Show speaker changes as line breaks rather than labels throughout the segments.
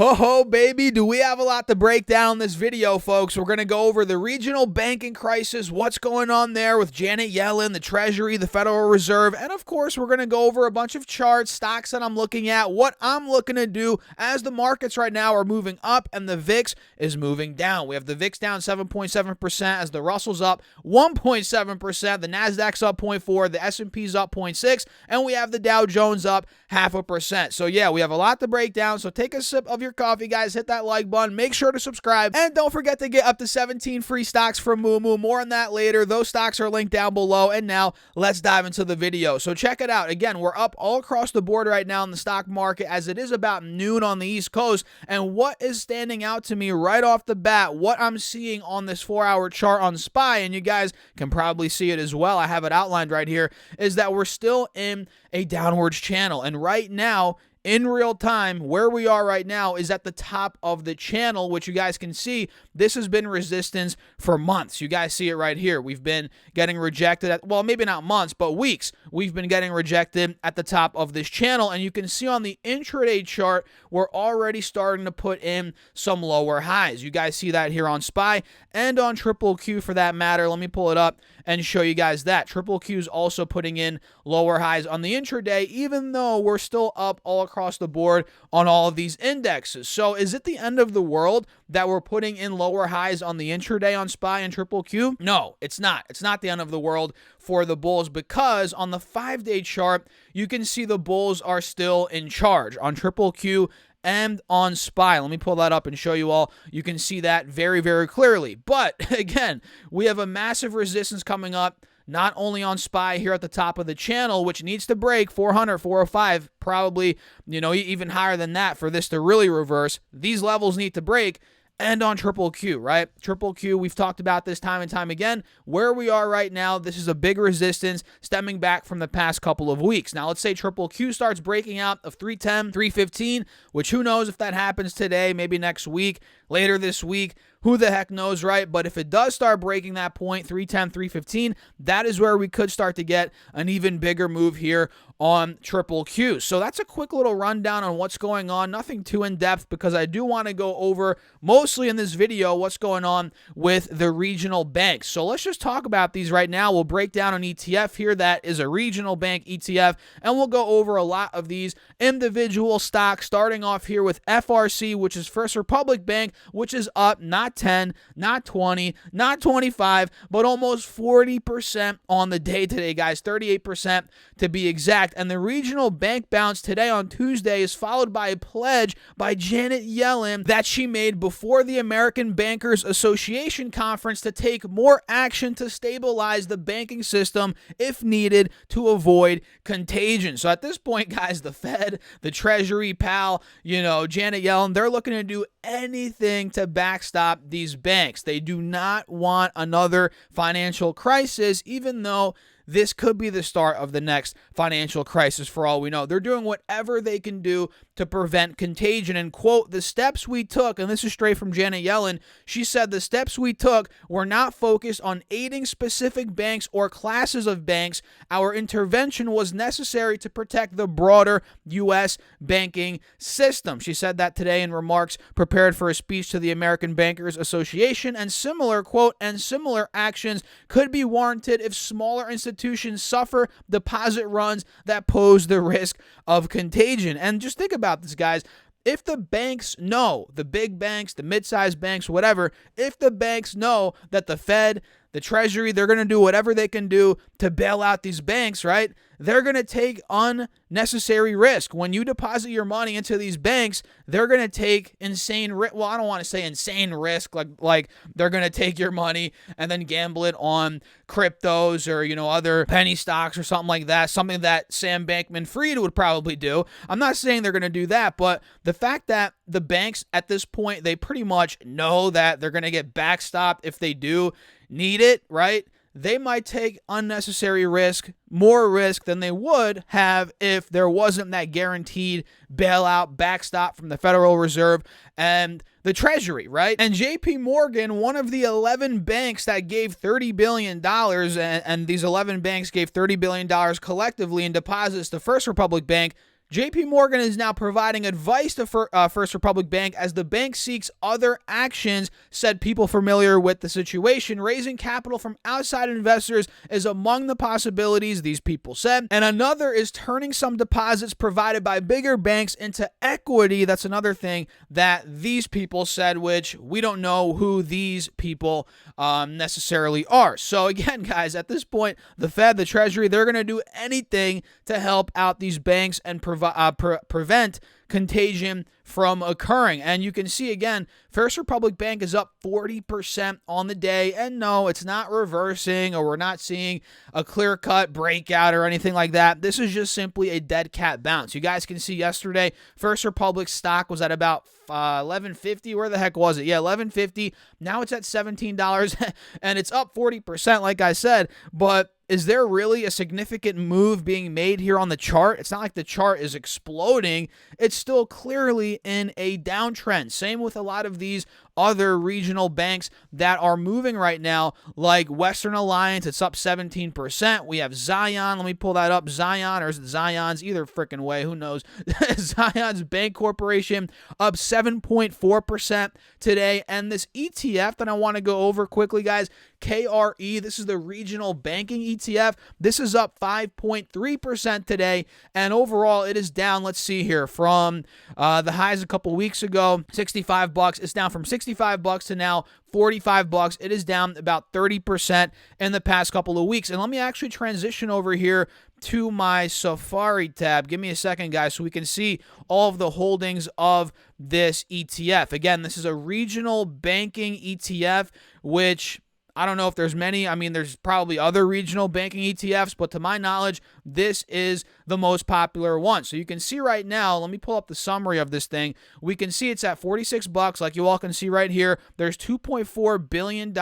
Ho ho, baby, do we have a lot to break down in this video, folks. We're going to go over the regional banking crisis, what's going on there with Janet Yellen, the Treasury, the Federal Reserve, and of course, we're going to go over a bunch of charts, stocks that I'm looking at, what I'm looking to do as the markets right now are moving up and the VIX is moving down. We have the VIX down 7.7% as the Russell's up 1.7%, the Nasdaq's up 0.4%, the S&P's up 0.6%, and we have the Dow Jones up 0.5%. So yeah, we have a lot to break down, so take a sip of your coffee, guys. Hit that like button. Make sure to subscribe. And don't forget to get up to 17 free stocks from Moomoo. More on that later. Those stocks are linked down below. And now let's dive into the video. So check it out. Again, we're up all across the board right now in the stock market as it is about noon on the East Coast. And what is standing out to me right off the bat, what I'm seeing on this 4-hour chart on SPY, and you guys can probably see it as well, I have it outlined right here, is that we're still in a downwards channel. And right now, in real time, where we are right now is at the top of the channel, which you guys can see. This has been resistance for months. You guys see it right here. We've been getting rejected at, well, maybe not months, but weeks. We've been getting rejected at the top of this channel. And you can see on the intraday chart, we're already starting to put in some lower highs. You guys see that here on SPY and on Triple Q for that matter. Let me pull it up and show you guys that. Triple Q is also putting in lower highs on the intraday, even though we're still up all across the board on all of these indexes. So is it the end of the world that we're putting in lower highs on the intraday on SPY and Triple Q? No, it's not. It's not the end of the world for the bulls, because on the 5-day chart, you can see the bulls are still in charge on Triple Q and on SPY. Let me pull that up and show you all. You can see that very, very clearly. But again, we have a massive resistance coming up, not only on SPY here at the top of the channel, which needs to break 400, 405, probably, even higher than that for this to really reverse. These levels need to break. And on Triple Q, right? Triple Q, we've talked about this time and time again. Where we are right now, this is a big resistance stemming back from the past couple of weeks. Now, let's say Triple Q starts breaking out of 310, 315, which who knows if that happens today, maybe next week, later this week. Who the heck knows, right? But if it does start breaking that point, 310, 315, that is where we could start to get an even bigger move here on Triple Q. So that's a quick little rundown on what's going on. Nothing too in-depth, because I do want to go over, mostly in this video, what's going on with the regional banks. So let's just talk about these right now. We'll break down an ETF here that is a regional bank ETF, and we'll go over a lot of these individual stocks, starting off here with FRC, which is First Republic Bank, which is up not 10, not 20, not 25, but almost 40% on the day today, guys. 38% to be exact. And the regional bank bounce today on Tuesday is followed by a pledge by Janet Yellen that she made before the American Bankers Association conference to take more action to stabilize the banking system if needed to avoid contagion. So at this point, guys, the Fed, the Treasury, pal, Janet Yellen, they're looking to do anything to backstop these banks. They do not want another financial crisis, even though this could be the start of the next financial crisis for all we know. They're doing whatever they can do to prevent contagion. And quote, the steps we took, and this is straight from Janet Yellen, she said the steps we took were not focused on aiding specific banks or classes of banks. Our intervention was necessary to protect the broader U.S. banking system. She said that today in remarks prepared for a speech to the American Bankers Association, and similar, quote, and similar actions could be warranted if smaller institutions suffer deposit runs that pose the risk of contagion. And just think about this, guys. If the banks know, the big banks, the mid-sized banks, whatever, if the banks know that the Fed, the Treasury, they're going to do whatever they can do to bail out these banks, right? They're going to take unnecessary risk. When you deposit your money into these banks, they're going to take insane risk. Well, I don't want to say insane risk, like they're going to take your money and then gamble it on cryptos or, other penny stocks or something like that, something that Sam Bankman-Fried would probably do. I'm not saying they're going to do that, but the fact that the banks at this point, they pretty much know that they're going to get backstopped if they do need it, right? They might take unnecessary risk, more risk than they would have if there wasn't that guaranteed bailout backstop from the Federal Reserve and the Treasury, right? And JP Morgan, one of the 11 banks that gave $30 billion, and these 11 banks gave $30 billion collectively in deposits to First Republic Bank, JP Morgan is now providing advice to First Republic Bank as the bank seeks other actions, said people familiar with the situation. Raising capital from outside investors is among the possibilities, these people said. And another is turning some deposits provided by bigger banks into equity. That's another thing that these people said, which we don't know who these people necessarily are. So again, guys, at this point, the Fed, the Treasury, they're going to do anything to help out these banks and prevent contagion from occurring. And you can see again, First Republic Bank is up 40% on the day. And no, it's not reversing, or we're not seeing a clear-cut breakout or anything like that. This is just simply a dead cat bounce. You guys can see yesterday, First Republic stock was at about $11.50. Where the heck was it? Yeah, $11.50. Now it's at $17 and it's up 40%, like I said. But is there really a significant move being made here on the chart? It's not like the chart is exploding. It's still clearly in a downtrend. Same with a lot of these other regional banks that are moving right now, like Western Alliance. It's up 17%. We have Zion. Let me pull that up. Zion, or is it Zion's? Either freaking way. Who knows? Zion's Bank Corporation up 7.4% today. And this ETF that I want to go over quickly, guys, KRE, this is the regional banking ETF. This is up 5.3% today. And overall, it is down, let's see here, from the highs a couple weeks ago, $65. It's down from $65 to now $45. It is down about 30% in the past couple of weeks. And let me actually transition over here to my Safari tab. Give me a second, guys, so we can see all of the holdings of this ETF. Again, this is a regional banking ETF, which I don't know if there's many. I mean, there's probably other regional banking ETFs, but to my knowledge, this is the most popular one. So you can see right now, let me pull up the summary of this thing. We can see it's at $46, like you all can see right here. There's $2.4 billion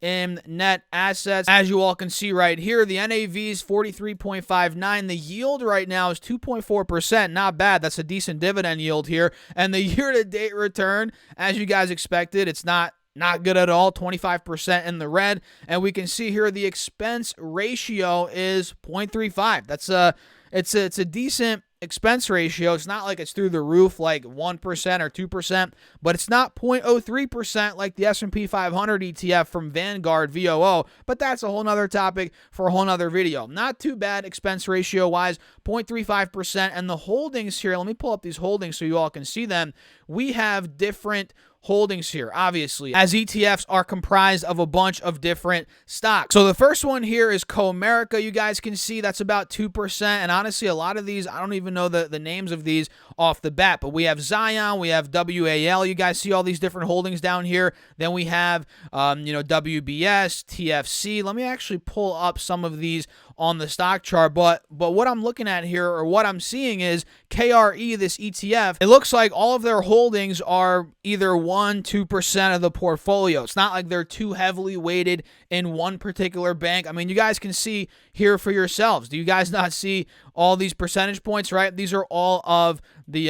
in net assets. As you all can see right here, the NAV is 43.59. The yield right now is 2.4%. Not bad. That's a decent dividend yield here. And the year-to-date return, as you guys expected, it's not good at all, 25% in the red. And we can see here the expense ratio is 0.35. It's a decent expense ratio. It's not like it's through the roof like 1% or 2%, but it's not 0.03% like the S&P 500 ETF from Vanguard VOO, but that's a whole nother topic for a whole nother video. Not too bad expense ratio wise, 0.35%. And the holdings here, let me pull up these holdings so you all can see them. We have different holdings here, obviously, as ETFs are comprised of a bunch of different stocks. So the first one here is Comerica. You guys can see that's about 2%. And honestly, a lot of these, I don't even know the names of these off the bat, but we have Zion, we have WAL. You guys see all these different holdings down here. Then we have, WBS, TFC. Let me actually pull up some of these on the stock chart, but what I'm looking at here, or what I'm seeing, is KRE, this ETF. It looks like all of their holdings are either 1-2% of the portfolio. It's not like they're too heavily weighted in one particular bank. I mean, you guys can see here for yourselves. Do you guys not see all these percentage points, right? These are all of the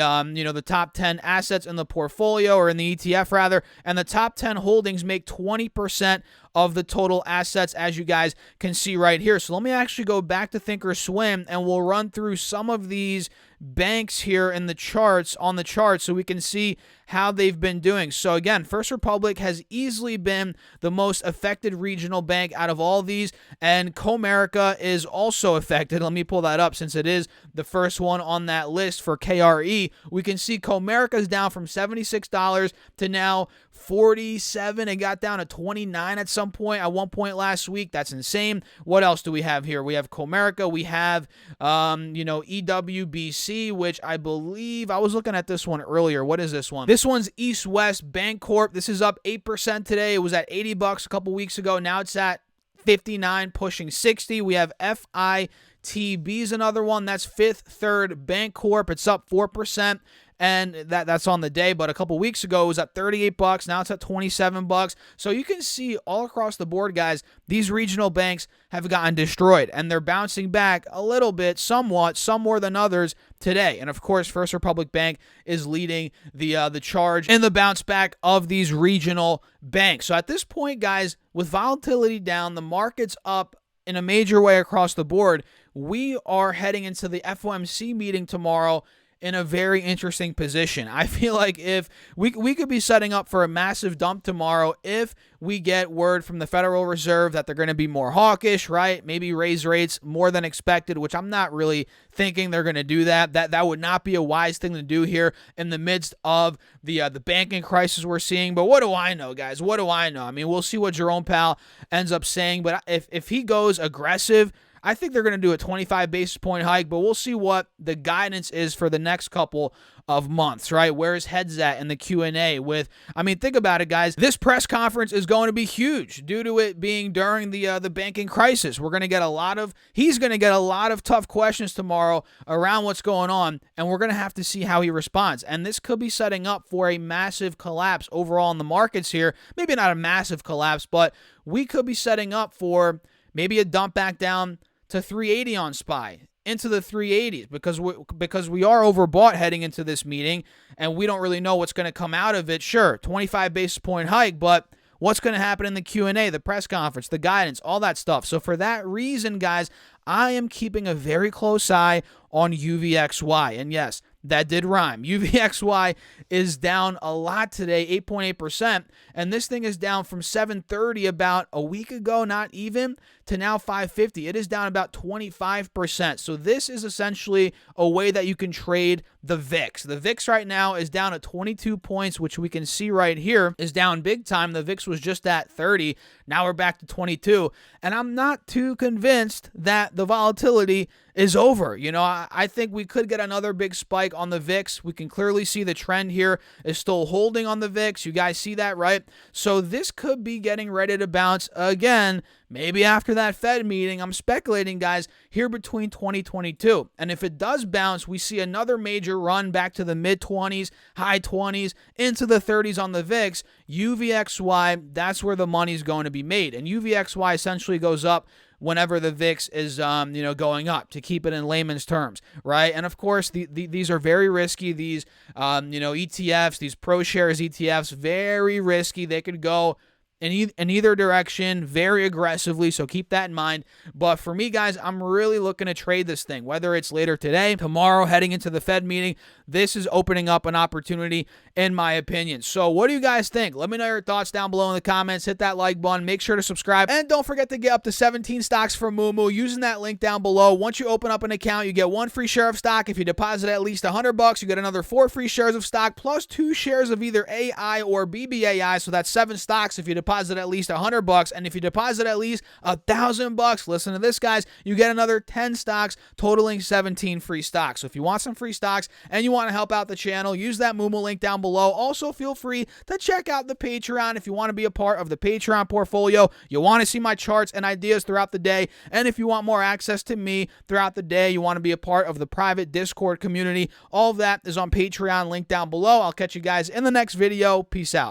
the top 10 assets in the portfolio, or in the ETF rather, and the top 10 holdings make 20% of the total assets, as you guys can see right here. So let me actually go back to ThinkOrSwim, and we'll run through some of these banks here in the charts, on the chart, so we can see how they've been doing. So again, First Republic has easily been the most affected regional bank out of all these, and Comerica is also affected. Let me pull that up since it is the first one on that list for KRE. We can see Comerica is down from $76 to now $47. It got down to $29 at some point, at one point last week. That's insane. What else do we have here? We have Comerica. We have, EWBC, which I believe, I was looking at this one earlier. What is this one? This one's East West Bancorp. This is up 8% today. It was at $80 a couple weeks ago. Now it's at 59, pushing 60. We have FITB is another one. That's Fifth Third Bancorp. It's up 4%. And that's on the day, but a couple weeks ago it was at $38. Now it's at $27. So you can see all across the board, guys, these regional banks have gotten destroyed, and they're bouncing back a little bit, somewhat, some more than others today. And of course, First Republic Bank is leading the charge in the bounce back of these regional banks. So at this point, guys, with volatility down, the market's up in a major way across the board, we are heading into the FOMC meeting tomorrow in a very interesting position. I feel like if we could be setting up for a massive dump tomorrow if we get word from the Federal Reserve that they're going to be more hawkish, right? Maybe raise rates more than expected, which I'm not really thinking they're going to do that. That would not be a wise thing to do here in the midst of the banking crisis we're seeing. But what do I know, guys? What do I know? I mean, we'll see what Jerome Powell ends up saying, but if he goes aggressive, I think they're going to do a 25 basis point hike, but we'll see what the guidance is for the next couple of months, right? Where his head's at in the Q&A with, I mean, think about it, guys. This press conference is going to be huge due to it being during the banking crisis. He's going to get a lot of tough questions tomorrow around what's going on, and we're going to have to see how he responds. And this could be setting up for a massive collapse overall in the markets here. Maybe not a massive collapse, but we could be setting up for maybe a dump back down to 380 on SPY, into the 380s, because we are overbought heading into this meeting, and we don't really know what's going to come out of it. Sure, 25 basis point hike, but what's going to happen in the Q&A, the press conference, the guidance, all that stuff. So for that reason, guys, I am keeping a very close eye on UVXY. And yes, that did rhyme. UVXY is down a lot today, 8.8%, and this thing is down from 730 about a week ago, not even, to now 550. It is down about 25%. So this is essentially a way that you can trade the VIX. The VIX right now is down at 22 points, which we can see right here is down big time. The VIX was just at 30. Now we're back to 22, and I'm not too convinced that the volatility is over. You know, I think we could get another big spike on the VIX. We can clearly see the trend here is still holding on the VIX. You guys see that, right? So this could be getting ready to bounce again, maybe after that Fed meeting. I'm speculating, guys, here between 2022. And if it does bounce, we see another major run back to the mid-20s, high 20s, into the 30s on the VIX. UVXY, that's where the money's going to be made. And UVXY essentially goes up whenever the VIX is going up, to keep it in layman's terms, right? And of course, these are very risky. These ETFs, these ProShares ETFs, very risky. They could go in either direction very aggressively, so keep that in mind. But for me, guys, I'm really looking to trade this thing, whether it's later today, tomorrow, heading into the Fed meeting. This is opening up an opportunity, in my opinion. So what do you guys think? Let me know your thoughts down below in the comments. Hit that like button. Make sure to subscribe. And don't forget to get up to 17 stocks from Moomoo using that link down below. Once you open up an account, you get 1 free share of stock. If you deposit at least $100, you get another 4 free shares of stock, plus 2 shares of either AI or BBAI. So that's 7 stocks if you deposit at least $100. And if you deposit at least $1,000, listen to this, guys, you get another 10 stocks, totaling 17 free stocks. So if you want some free stocks and you want to help out the channel, use that Moomoo link down below. Also, feel free to check out the Patreon if you want to be a part of the Patreon portfolio. You want to see my charts and ideas throughout the day. And if you want more access to me throughout the day, you want to be a part of the private Discord community, all of that is on Patreon, link down below. I'll catch you guys in the next video. Peace out.